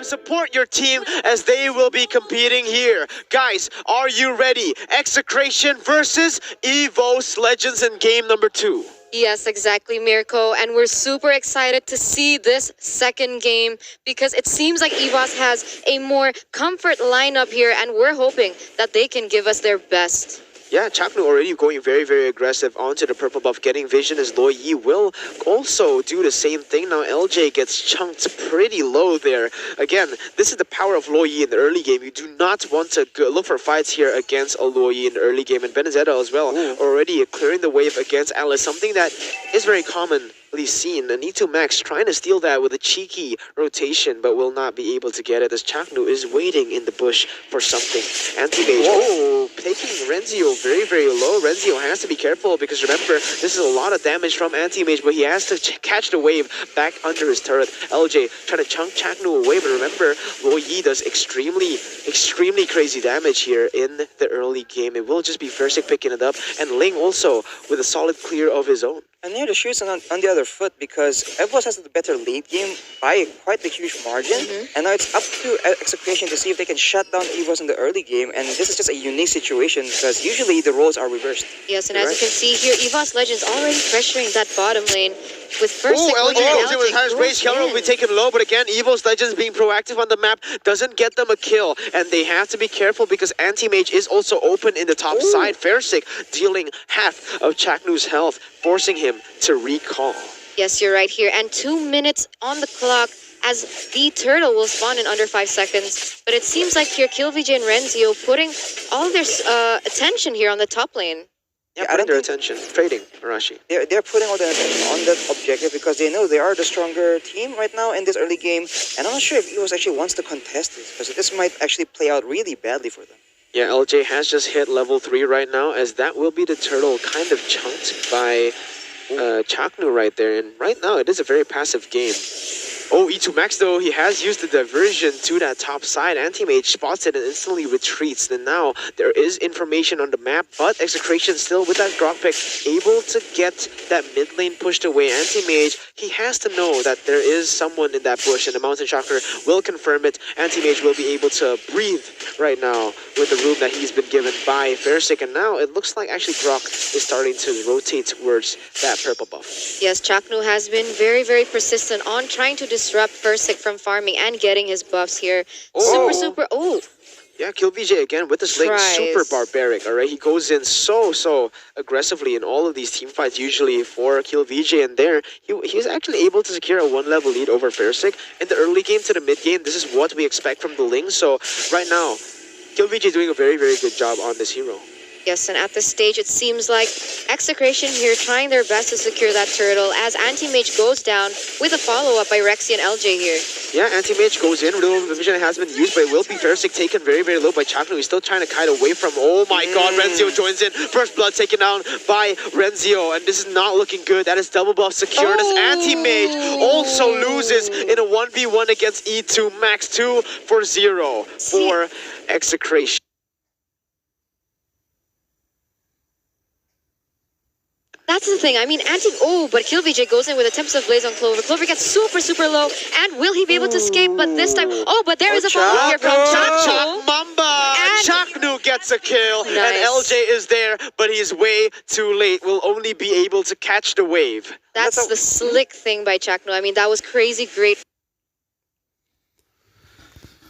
support your team as they will be competing here. Guys, are you ready? Execration versus EVOS Legends in game number 2. Yes, exactly, Mirko. And we're super excited to see this second game because it seems like EVOS has a more comfort lineup here, and we're hoping that they can give us their best. Yeah, Chapnu already going very aggressive onto the purple buff, getting vision as Lo Yi will also do the same thing. Now LJ gets chunked pretty low there. Again, this is the power of Lo Yi in the early game. You do not want to look for fights here against a Lo Yi in the early game. And Benedetta as well, already clearing the wave against Alice, something that is very commonly seen. And E2 Max trying to steal that with a cheeky rotation, but will not be able to get it as Chaknu is waiting in the bush for something. Anti-Mage, taking Renzio very low. Renzio has to be careful because remember, this is a lot of damage from Anti-Mage, but he has to catch the wave back under his turret. LJ trying to chunk Chaknu away, but remember, Lo Yi does extremely crazy damage here in the early game. It will just be Versik picking it up, and Ling also with a solid clear of his own. And here the shoes on the other foot because EVOS has the better late game by quite a huge margin. And now it's up to EXECRATION to see if they can shut down EVOS in the early game. And this is just a unique situation because usually the roles are reversed. Yes, and as you can see here, EVOS Legends already pressuring that bottom lane with first. LJ goes in with high space. Kelra will be taken low, but again, EVOS Legends being proactive on the map doesn't get them a kill. And they have to be careful because Anti-Mage is also open in the top side. Versik dealing half of Chaknu's health, forcing him to recall. Yes, you're right here. And 2 minutes on the clock as the turtle will spawn in under 5 seconds. But it seems like here KillVJ and Renzio putting all their attention here on the top lane. Yeah, putting their attention. Trading, Arashi. They're putting all their attention on that objective because they know they are the stronger team right now in this early game. And I'm not sure if EVOS actually wants to contest this because this might actually play out really badly for them. Yeah, LJ has just hit level 3 right now as that will be the turtle kind of chunked by Chaknu right there. And right now it is a very passive game. Oh, E2 Max though, he has used the diversion to that top side. Anti-Mage spots it and instantly retreats. And now there is information on the map, but EXECRATION still with that Grok pick, able to get that mid lane pushed away. Anti-Mage, he has to know that there is someone in that bush, and the Mountain Shocker will confirm it. Anti-Mage will be able to breathe right now with the room that he's been given by Versik. And now it looks like actually Grok is starting to rotate towards that purple buff. Yes, Chaknu has been very persistent on trying to disrupt Versik from farming and getting his buffs here. Super. Yeah, KillVJ again with this link, super barbaric, alright? He goes in so aggressively in all of these team fights usually for KillVJ, and there, he's actually able to secure a 1-level lead over Versik. In the early game to the mid game, this is what we expect from the Ling, so right now, KillVJ doing a very good job on this hero. Yes, and at this stage, it seems like EXECRATION here trying their best to secure that turtle as Anti-Mage goes down with a follow-up by Rexy and LJ here. Yeah, Anti-Mage goes in, Riddle Vision has been used, but it will be Versik taken very low by Chaknu. He's still trying to kite away from, oh my god, Renzio joins in. First blood taken down by Renzio, and this is not looking good. That is double buff secured as Anti-Mage also loses in a 1v1 against E2 Max 2-0 for EXECRATION. That's the thing. I mean, but KillVJ goes in with a Tempest Blaze on Clover. Clover gets super low, and will he be able to escape? But this time, but there is a follow here from Chaknu. Mamba! Chaknu gets a kill, and LJ is there, but he's way too late. Will only be able to catch the wave. That's the slick thing by Chaknu. I mean, that was crazy great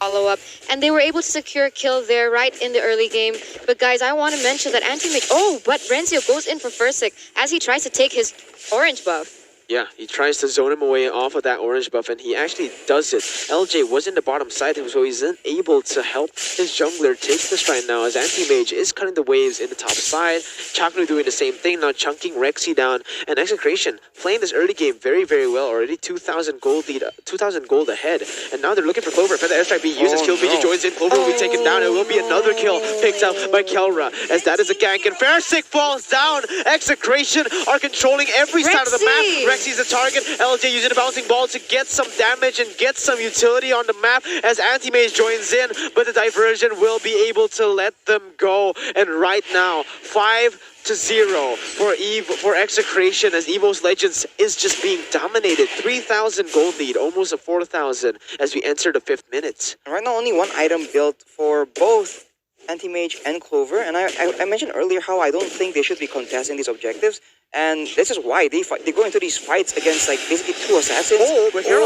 follow-up, and they were able to secure a kill there right in the early game. But guys, I want to mention that Anti-Mage, but Renzio goes in for Versik as he tries to take his orange buff. Yeah, he tries to zone him away off of that orange buff, and he actually does it. LJ was in the bottom side, so he's unable to help his jungler take this right now, as Anti-Mage is cutting the waves in the top side. Chaknu doing the same thing, now chunking Rexy down, and EXECRATION playing this early game very well. Already 2,000 gold lead, 2,000 gold ahead, and now they're looking for Clover. For the airstrike being used as KillVJ joins in, Clover will be taken down. It will be another kill picked up by Kelra, as that is a gank, and Versik falls down. EXECRATION are controlling every side of the map. Rexy is the target. LJ using a bouncing ball to get some damage and get some utility on the map as Anti-Mage joins in, but the diversion will be able to let them go. And right now, 5-0 for Execration as EVOS Legends is just being dominated. 3,000 gold lead, almost a 4,000 as we enter the 5th minute. Right now, only one item built for both Anti-Mage and Clover, and I mentioned earlier how I don't think they should be contesting these objectives, and this is why they go into these fights against like basically 2 assassins. But here,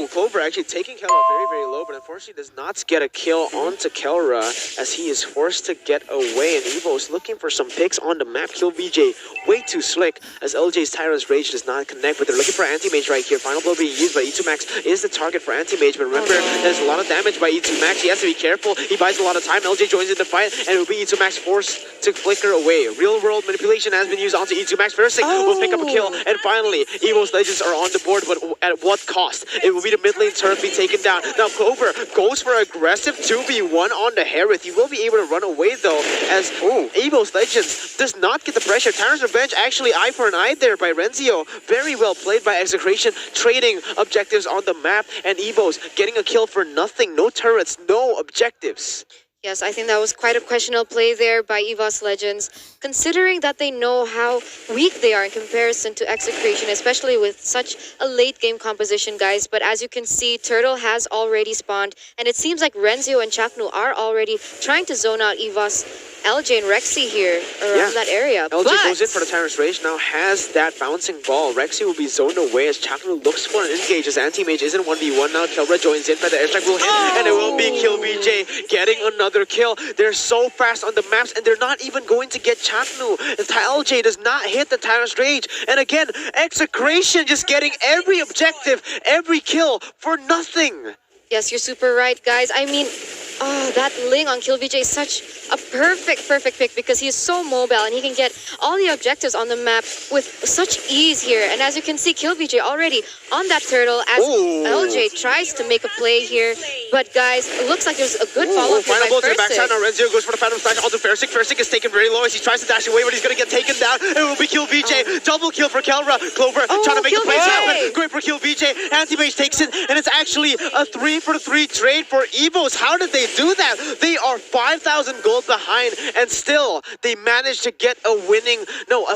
Clover actually taking Kelra very, very low, but unfortunately does not get a kill onto Kelra as he is forced to get away, and EVO's looking for some picks on the map. Kill VJ way too slick as LJ's Tyrant's Rage does not connect, but they're looking for Anti-Mage right here. Final blow being used by E2 Max is the target for Anti-Mage, but remember, there's a lot of damage by E2 Max. He has to be careful. He buys a lot of time. LJ joins in the fight, and it will be E2 Max forced to flicker away. Real world manipulation has been used onto E2 Max. Versick will pick up a kill, and finally, EVO's Legends are on the board, but at what cost? It will be the mid lane turret be taken down. Now Clover goes for aggressive 2v1 on the Harith. He will be able to run away though, as EVO's Legends does not get the pressure. Tyrant's Revenge actually eye for an eye there by Renzio. Very well played by Execration, trading objectives on the map, and EVO's getting a kill for nothing. No turrets, no objectives. Yes, I think that was quite a questionable play there by EVOS Legends, considering that they know how weak they are in comparison to Execration, especially with such a late game composition, guys. But as you can see, Turtle has already spawned, and it seems like Renzio and Chaknu are already trying to zone out EVOS, LJ and Rexy here around that area. LJ goes in for the Tyrant's Rage, now has that bouncing ball. Rexy will be zoned away as Chaknu looks for an engage as Anti-Mage isn't 1v1 now. Kelra joins in, but the airstrike will hit, and it will be Kill VJ getting another kill. They're so fast on the maps, and they're not even going to get Chaknu. LJ does not hit the Tyrant's Rage, and again, Execration just getting every objective, every kill for nothing. Yes, you're super right, guys. I mean, that Ling on Kill VJ is such a perfect pick because he is so mobile and he can get all the objectives on the map with such ease here. And as you can see, Kill VJ already on that turtle as LJ tries to make a play here. But guys, it looks like there's a good follow-up here by Final blow to the backside. Now Renzio goes for the Phantom Slash onto Versick. Versick is taken very low as he tries to dash away, but he's going to get taken down. It will be Kill VJ. Double kill for Kelra. Clover trying to make the plays happen. Great for Kill VJ. Anti-Mage takes it, and it's actually a 3-for-3 trade for EVOS. How did they do that? They are 5,000 gold behind, and still they managed to get a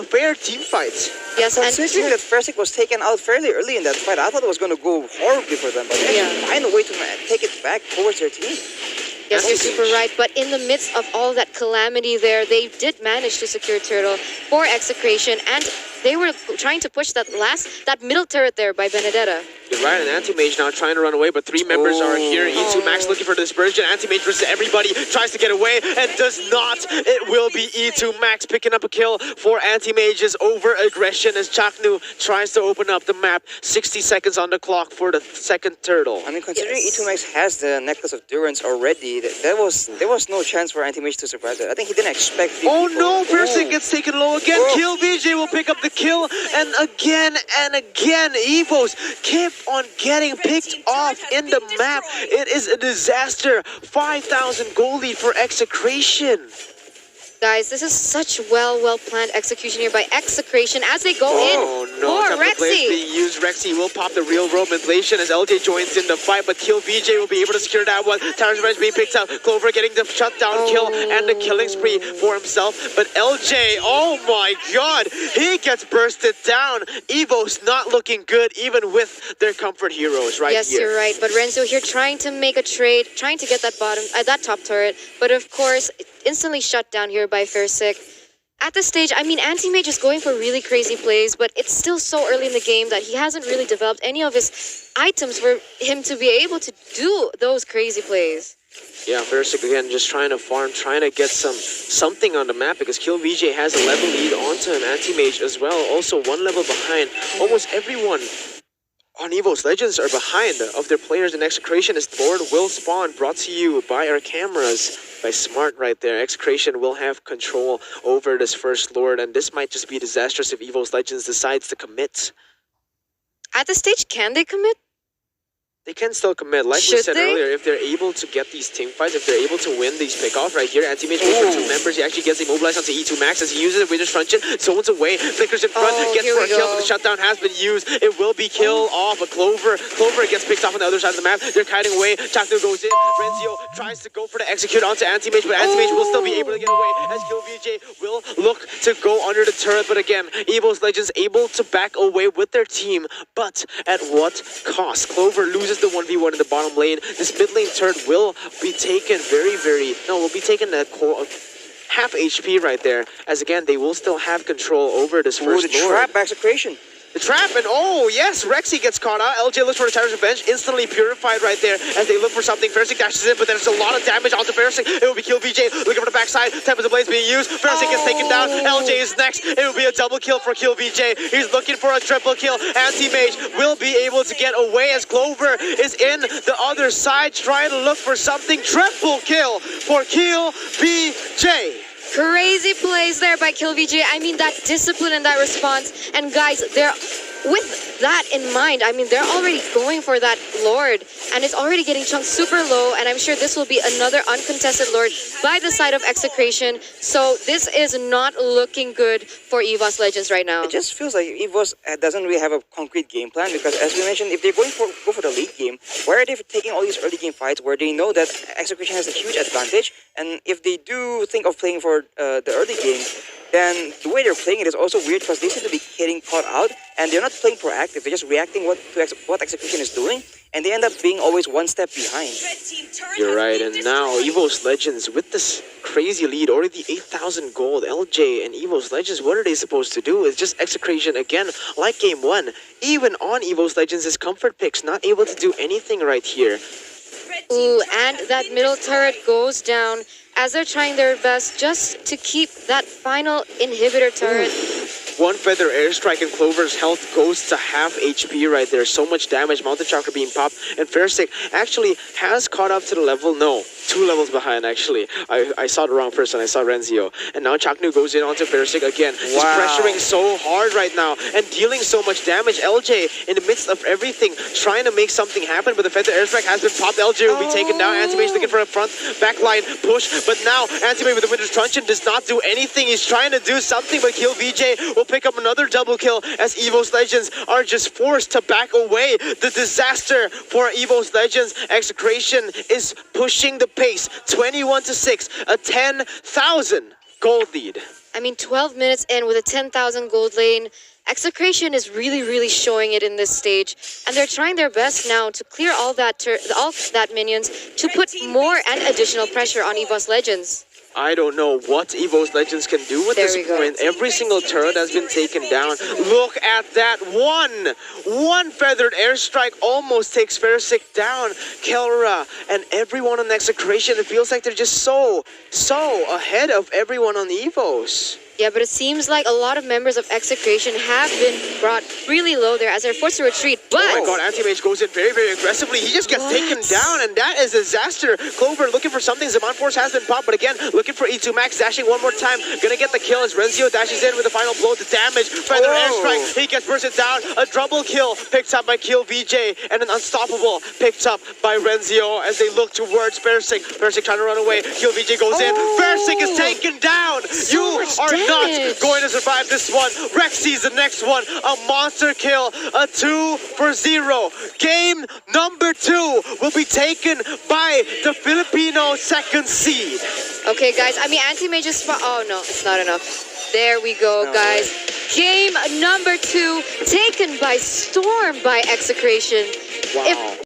fair team fight. Yes, and considering that Versick was taken out fairly early in that fight, I thought it was going to go horribly for them, but they actually find a way to take it back towards their team. Yes, you're super right. But in the midst of all that calamity there, they did manage to secure Turtle for Execration, and they were trying to push that middle turret there by Benedetta. You're right, and Anti-Mage now trying to run away, but 3 members are here. E2 Max looking for the dispersion. Anti-Mage versus everybody, tries to get away and does not. It will be E2 Max picking up a kill for Anti-Mage's over-aggression as Chaknu tries to open up the map. 60 seconds on the clock for the second turtle. I mean, considering E2 Max has the Necklace of Durance already, there was no chance for Anti-Mage to survive that. I think he didn't expect Oh no, Versick gets taken low again. Kill VJ will pick up the kill, and again, EVOS keep on getting picked off in the map. It is a disaster. 5,000 gold lead for Execration. Guys, this is such well-planned execution here by Execration as they go in for Rexy. Being used. Rexy will pop the real world manipulation as LJ joins in the fight, but Kill VJ will be able to secure that one. Tyrant's Revenge being picked up. Clover getting the shutdown kill and the killing spree for himself. But LJ, oh my god, he gets bursted down. EVO's not looking good even with their comfort heroes right here. Yes, you're right. But Renzo here trying to make a trade, trying to get that that top turret. But of course, instantly shut down here by Versick. At this stage, I mean, Anti-Mage is going for really crazy plays, but it's still so early in the game that he hasn't really developed any of his items for him to be able to do those crazy plays. Yeah, Versick again just trying to farm, trying to get something on the map because Kill VJ has a level lead onto an Anti-Mage as well. Also 1 level behind. Almost everyone on EVOS Legends are behind of their players in Execration as Lord will spawn, brought to you by our cameras. By Smart right there. Execration will have control over this first Lord, and this might just be disastrous if EVOS Legends decides to commit. At this stage, can they commit? They can still commit. Like we Should said they? earlier, if they're able to get these team fights, if they're able to win these pickoffs right here, Anti-Mage goes for 2 members. He actually gets immobilized onto E2 Max as he uses it. Winter's Truncheon, zones away, flickers in front, Oh, gets here for we a kill, go. but the shutdown has been used. It will be kill off. A Clover gets picked off on the other side of the map. They're kiting away. Chaknu goes in. Renzio tries to go for the execute onto Anti-Mage, but Anti-Mage will still be able to get away as KillVJ will look to go under the turret. But again, EVOS Legends able to back away with their team, but at what cost? Clover loses the 1v1 in the bottom lane. This mid lane turret will be taken will be taken at half HP right there, as again, they will still have control over this first the lord. trap by Execration. The trap, and oh yes, Rexy gets caught out. LJ looks for the Tyrant's Revenge, instantly purified right there as they look for something. Fersic dashes in, but there's a lot of damage onto Fersic. It will be KillVJ looking for the backside. Tempest Blaze being used. Fersic gets taken down. LJ is next. It will be a double kill for KillVJ. He's looking for a triple kill. Anti-Mage will be able to get away as Clover is in the other side trying to look for something. Triple kill for KillVJ. Crazy plays there by KillVJ. I mean, that discipline and that response. And guys, they're with that in mind, I mean, they're already going for that Lord. And it's already getting chunked super low. And I'm sure this will be another uncontested Lord by the side of Execration. So this is not looking good for EVOS Legends right now. It just feels like EVOS doesn't really have a concrete game plan because, as we mentioned, if they're go for the late game, why are they taking all these early game fights where they know that Execration has a huge advantage? And if they do think of playing for the early game, then the way they're playing it is also weird because they seem to be getting caught out and they're not playing proactive. They're just reacting what Execution is doing, and they end up being always one step behind. You're right, and now EVOS Legends with this crazy lead, already 8,000 gold. LJ and EVOS Legends, what are they supposed to do? It's just Execration again, like game one. Even on EVOS Legends, his comfort picks not able to do anything right here. Ooh, and that middle turret goes down as they're trying their best just to keep that final inhibitor turret. One feather airstrike and Clover's health goes to half HP right there. So much damage, Mountain Chakra being popped, and Fairstick actually has caught up to the level. No, 2 levels behind actually. I saw the wrong person, I saw Renzio. And now Chaknu goes in onto Fairstick again. He's pressuring so hard right now and dealing so much damage. LJ in the midst of everything trying to make something happen, but the feather airstrike has been popped. LJ will be taken down. Anti-Mage looking for a front backline push, but now Anti-Mage with the Winter's Truncheon does not do anything. He's trying to do something, but KillVJ will pick up another double kill as EVOS Legends are just forced to back away. The disaster for EVOS Legends. Execration is pushing the pace. 21-6, a 10,000 gold lead. I mean, 12 minutes in with a 10,000 gold lane. Execration is really showing it in this stage, and they're trying their best now to clear all that minions to put more and additional pressure on EVOS Legends. I don't know what EVOS Legends can do at this point. Every single turret has been taken down. Look at that one feathered airstrike almost takes Fairstick down. Kelra and everyone on Execration, it feels like they're just so ahead of everyone on EVOS. Yeah, but it seems like a lot of members of Execration have been brought really low there as they're forced to retreat. But oh my god, Anti-Mage goes in very aggressively. He just gets taken down, and that is a disaster. Clover looking for something. Zaman Force has been popped, but again, looking for E2 Max, dashing one more time. Gonna get the kill as Renzio dashes in with the final blow. The damage, feather airstrike. He gets bursted down. A double kill picked up by KillVJ, and an unstoppable picked up by Renzio as they look towards Fairstick. Fairstick trying to run away. KillVJ goes in. Fairstick is taken down. You are not going to survive this one. Rexy's the next one. A monster kill. A 2-0. Game number 2 will be taken by the Filipino second seed. okay, guys, I mean, Anti-Mage is oh no, it's not enough. There we go, guys. Game number 2 taken by storm by Execration. Wow. If